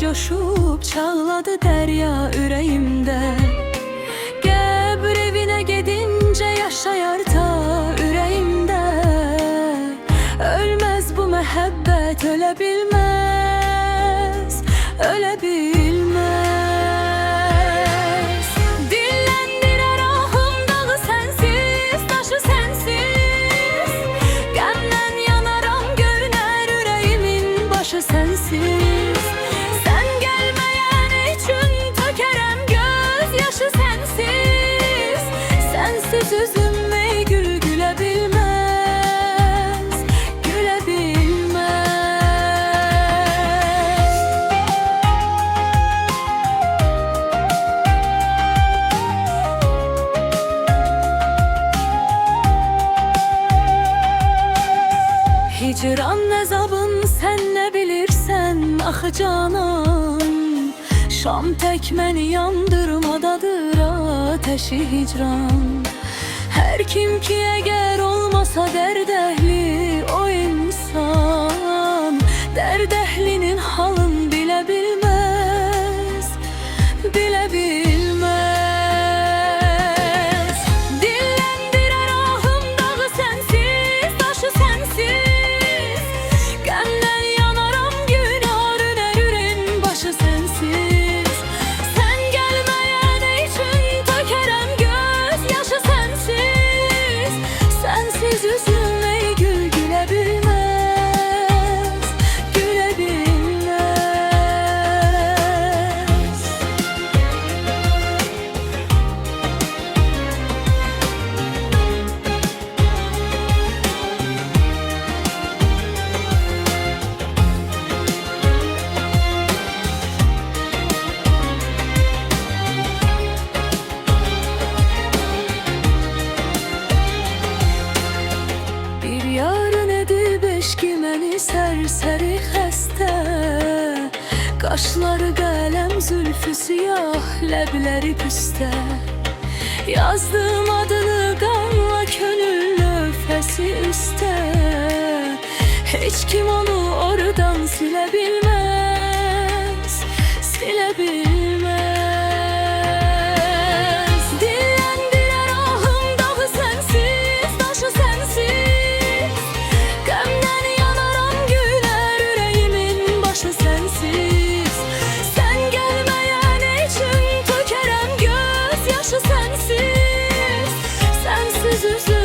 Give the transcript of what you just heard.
coşub çağladı dərya ürəyimdə. Qəbr evinə gedincə yaşayar ta ürəyimdə. Ölməz bu məhəbbət, ölə bilməz, ölə bilməz. Dilləndirər ahım dağı sənsiz, daşı sənsiz. Qəmdən yanaram, görünər ürəyimin başı sənsiz. Sən gəlməyən üçün tökərəm göz yaşı sənsiz. Sənsiz üzüm ey gül gülə bilməz, gülə bilməz. Hicran əzabın sən nə bilirsən axı canan. Şam tək məni yandırmadadır ateşi hicran. Hər kim ki əgər olmasa dərd əhli o insan, dərd əhlinin halın bilə bilməz, bilə bilməz. Dilləndirər ahım dağı sənsiz, daşı sənsiz. Qəmdən yanaram, günar üner ürəyin başı sənsiz. Sən gəlməyən üçün tökərəm göz yaşı sənsiz. Sənsiz üzüm ey gül gülə bilməz, gülə bilməz. Bir yarın edib eşki məni sərsəri xəstə. Qaşları qələm, zülfü siyah, ləbləri püstə. Yazdım adını qanla könül lövhəsi üstə. Heç kim onu oradan silə bilməz, silə bilməz. Dilləndirər ahım dağı sənsiz, daşı sənsiz. Qəmdən yanaram, gülər ürəyimin başı sənsiz. Sən gəlməyən üçün tökərəm göz yaşı sənsiz. Sənsiz üzüm